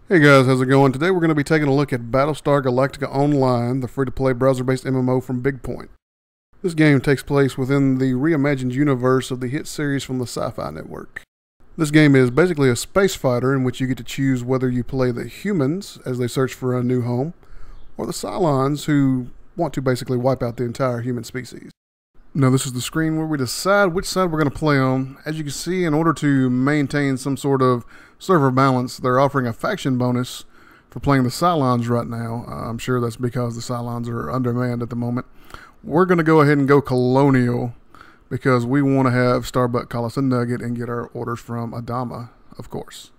Hey guys, how's it going? Today we're going to be taking a look at Battlestar Galactica Online, the free-to-play browser-based MMO from Bigpoint. This game takes place within the reimagined universe of the hit series from the Sci-Fi Network. This game is basically a space fighter in which you get to choose whether you play the humans as they search for a new home, or the Cylons who want to basically wipe out the entire human species. Now this is the screen where we decide which side we're going to play on. As you can see, in order to maintain some sort of server balance, they're offering a faction bonus for playing the Cylons right now. I'm sure that's because the Cylons are undermanned at the moment. We're going to go ahead and go Colonial because we want to have Starbuck call us a nugget and get our orders from Adama, of course.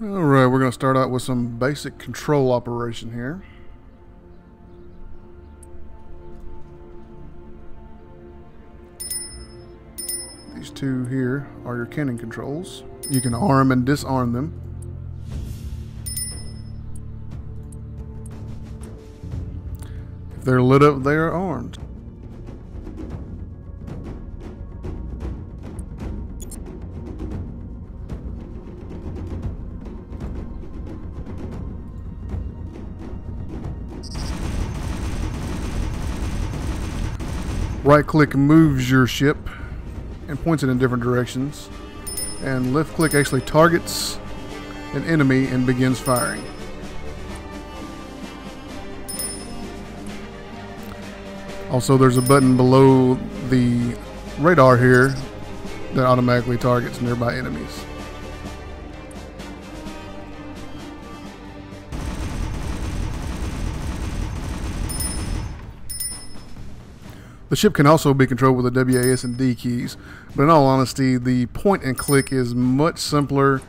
Alright, we're going to start out with some basic control operation here. These two here are your cannon controls. You can arm and disarm them. If they're lit up, they are armed. Right click moves your ship and points it in different directions, and left click actually targets an enemy and begins firing. Also, there's a button below the radar here that automatically targets nearby enemies. The ship can also be controlled with the WAS and D keys, but in all honesty, the point and click is much simpler,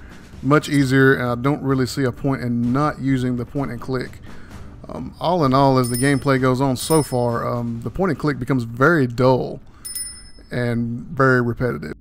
much easier, and I don't really see a point in not using the point and click. All in all, as the gameplay goes on so far, the point and click becomes very dull and very repetitive.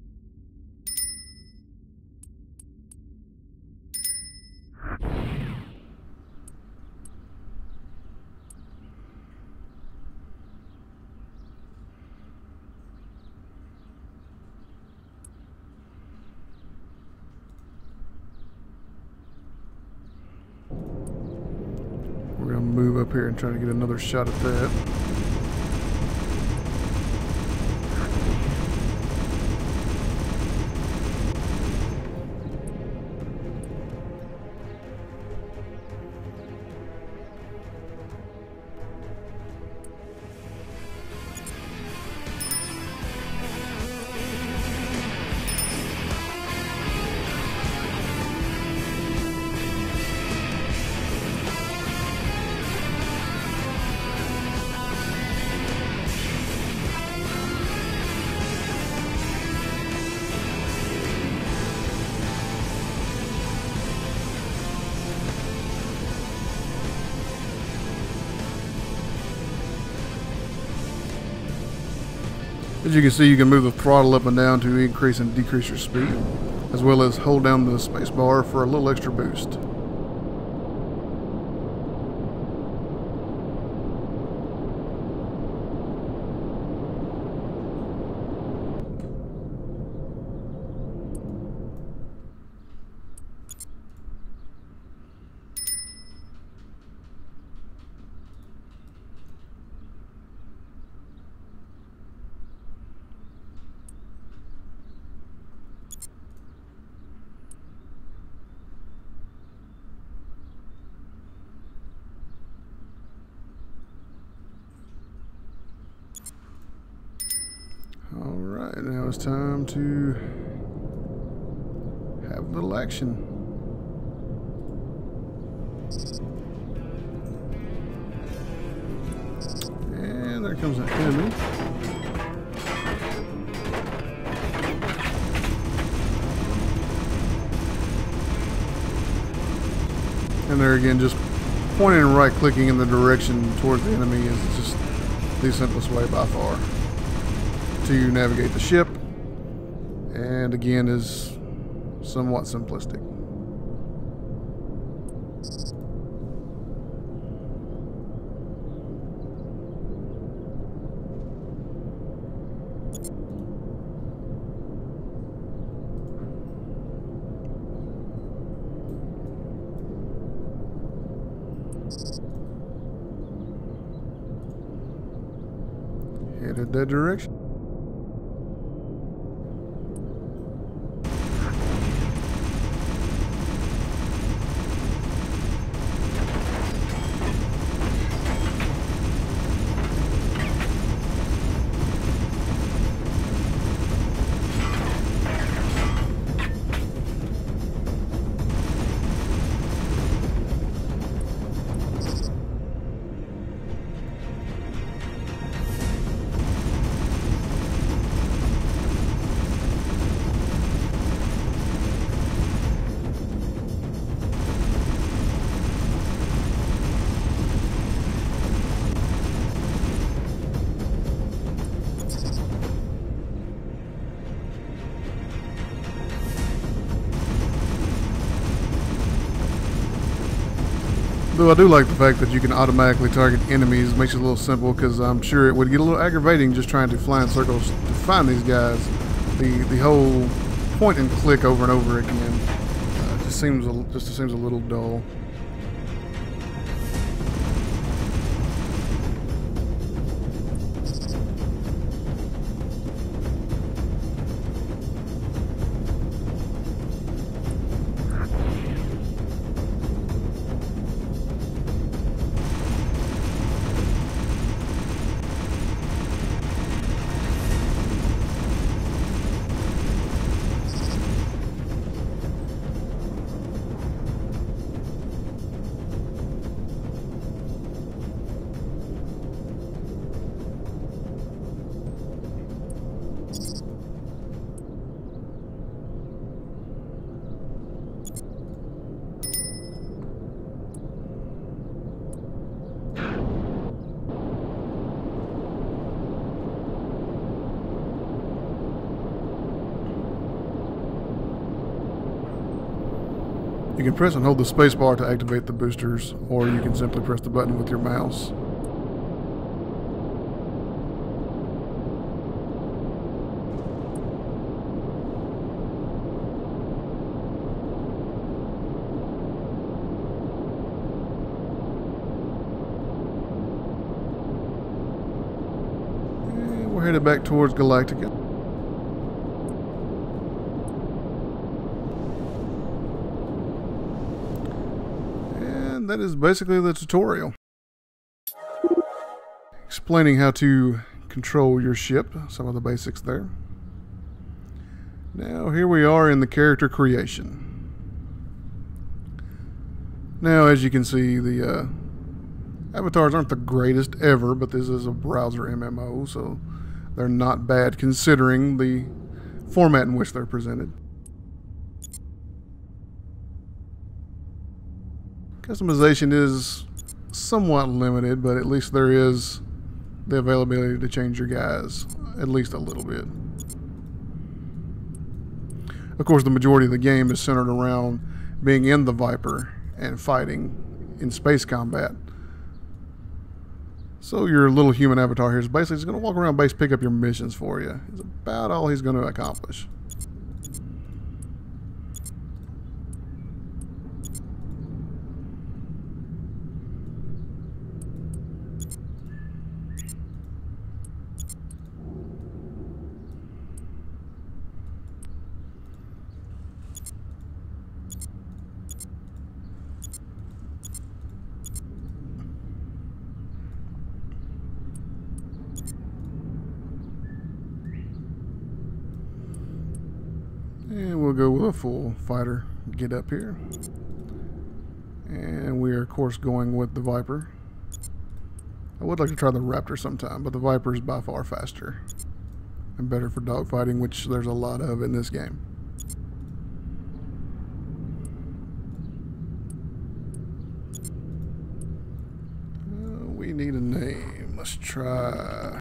We're going to move up here and try to get another shot at that. As you can see, you can move the throttle up and down to increase and decrease your speed, as well as hold down the space bar for a little extra boost. Alright, now it's time to have a little action. And there comes an enemy. And there again, just pointing and right clicking in the direction towards the enemy is just the simplest way by far to navigate the ship. And again, as somewhat simplistic. Headed that direction. Though I do like the fact that you can automatically target enemies. It makes it a little simple, because I'm sure it would get a little aggravating just trying to fly in circles to find these guys. The whole point and click over and over again just seems a little dull. You can press and hold the spacebar to activate the boosters, or you can simply press the button with your mouse. And we're headed back towards Galactica. That is basically the tutorial, explaining how to control your ship, some of the basics there. Now here we are in the character creation. Now, as you can see, the avatars aren't the greatest ever, but this is a browser MMO, so they're not bad considering the format in which they're presented. Customization is somewhat limited, but at least there is the availability to change your guys at least a little bit. Of course, the majority of the game is centered around being in the Viper and fighting in space combat. So your little human avatar here is basically just going to walk around base, pick up your missions for you. It's about all he's going to accomplish. And we'll go with a full fighter get up here. And we are, of course, going with the Viper. I would like to try the Raptor sometime, but the Viper is by far faster and better for dogfighting, which there's a lot of in this game. We need a name. Let's try...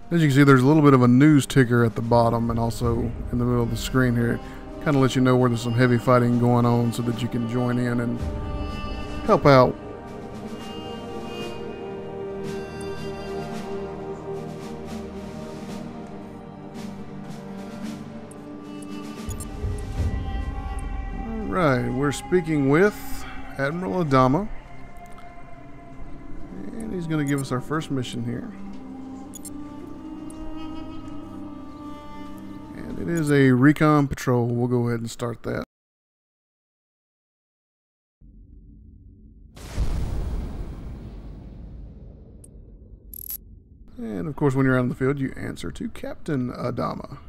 As you can see, there's a little bit of a news ticker at the bottom and also in the middle of the screen here. It kind of lets you know where there's some heavy fighting going on so that you can join in and help out. Alright, we're speaking with Admiral Adama. And he's going to give us our first mission here. It is a recon patrol. We'll go ahead and start that. And of course, when you're out in the field, you answer to Captain Adama.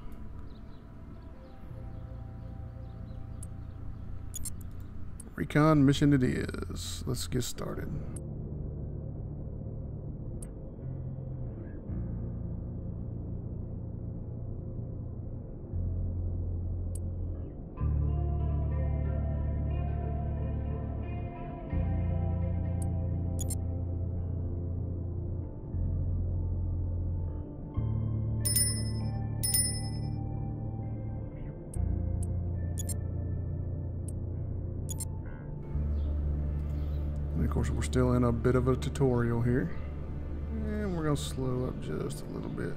Recon mission it is. Let's get started. And of course, we're still in a bit of a tutorial here. And we're going to slow up just a little bit.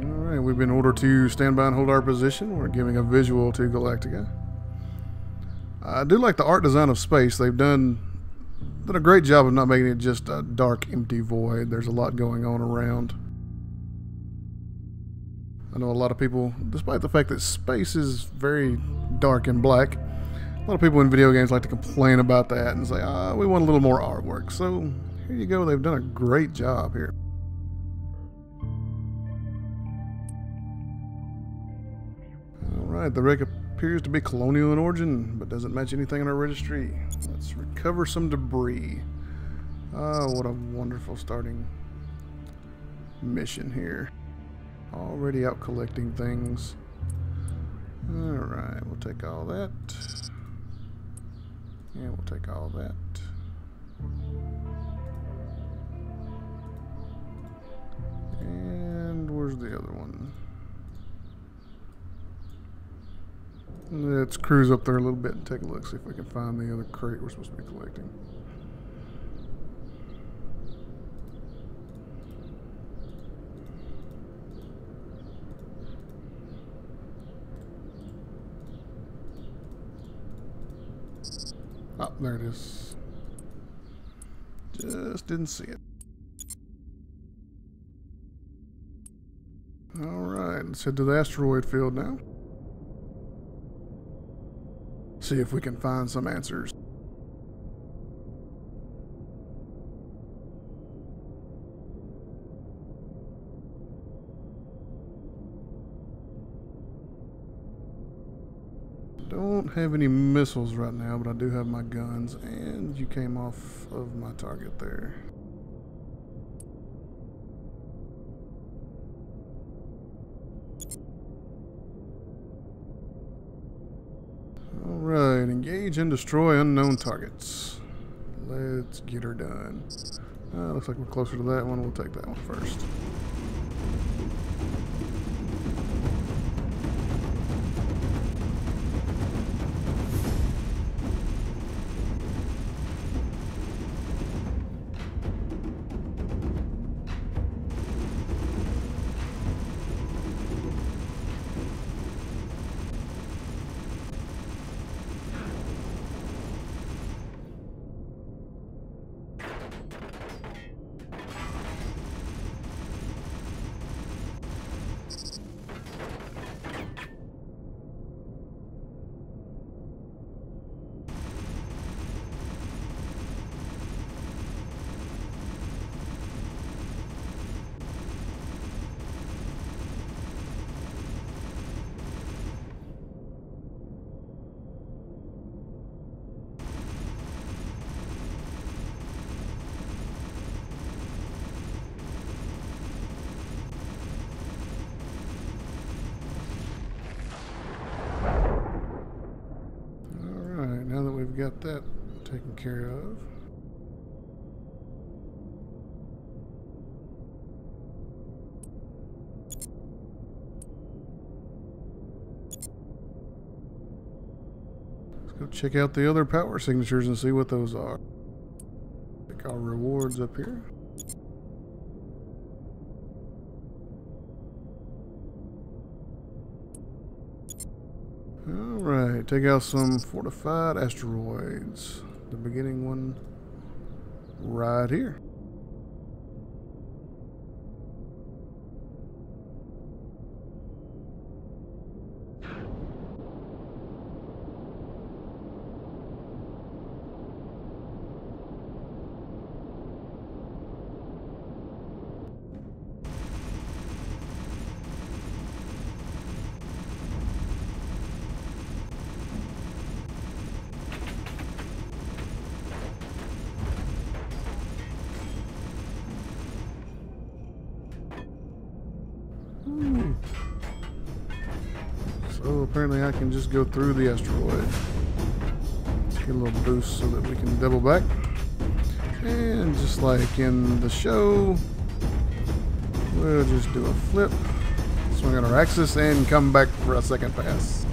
Alright, we've been ordered to stand by and hold our position. We're giving a visual to Galactica. I do like the art design of space. They've done a great job of not making it just a dark, empty void. There's a lot going on around. I know a lot of people, despite the fact that space is very dark and black, a lot of people in video games like to complain about that and say, we want a little more artwork. So here you go. They've done a great job here. Alright, the wreck appears to be colonial in origin, but doesn't match anything in our registry. Let's recover some debris. Oh, what a wonderful starting mission here. Already out collecting things. Alright, we'll take all that. And we'll take all that. And where's the other one? Let's cruise up there a little bit and take a look, see if we can find the other crate we're supposed to be collecting. Oh, there it is. Just didn't see it. Alright, let's head to the asteroid field now. See if we can find some answers. Don't have any missiles right now, but I do have my guns, and you came off of my target there. Alright, engage and destroy unknown targets. Let's get her done. Looks like we're closer to that one. We'll take that one first. got that taken care of. Let's go check out the other power signatures and see what those are. Take our rewards up here. Alright, take out some fortified asteroids. The beginning one right here. So apparently I can just go through the asteroid. Get a little boost so that we can double back. And just like in the show, we'll just do a flip, swing on our axis, and come back for a second pass.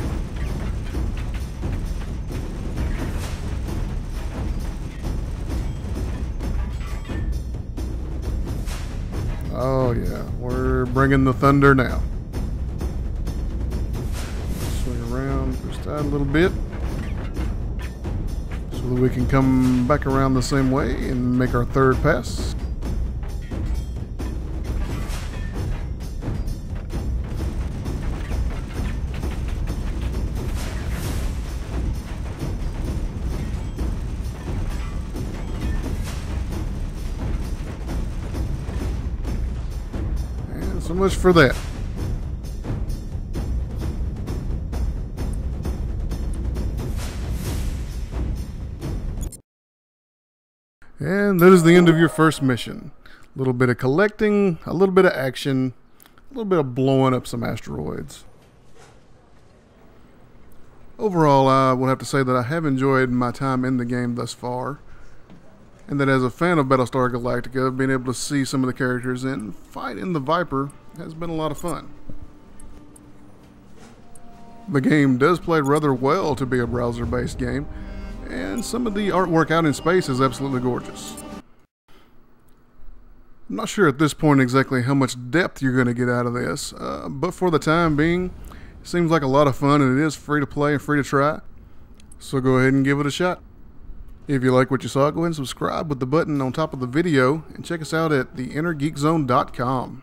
Oh yeah, we're bringing the thunder now. Swing around, just a little bit, so that we can come back around the same way and make our third pass. So much for that. And that is the end of your first mission. A little bit of collecting, a little bit of action, a little bit of blowing up some asteroids. Overall, I will have to say that I have enjoyed my time in the game thus far. And that as a fan of Battlestar Galactica, being able to see some of the characters and fight in the Viper has been a lot of fun. The game does play rather well to be a browser-based game, and some of the artwork out in space is absolutely gorgeous. I'm not sure at this point exactly how much depth you're going to get out of this, but for the time being, it seems like a lot of fun, and it is free to play and free to try. So go ahead and give it a shot. If you like what you saw, go ahead and subscribe with the button on top of the video, and check us out at theinnergeekzone.com.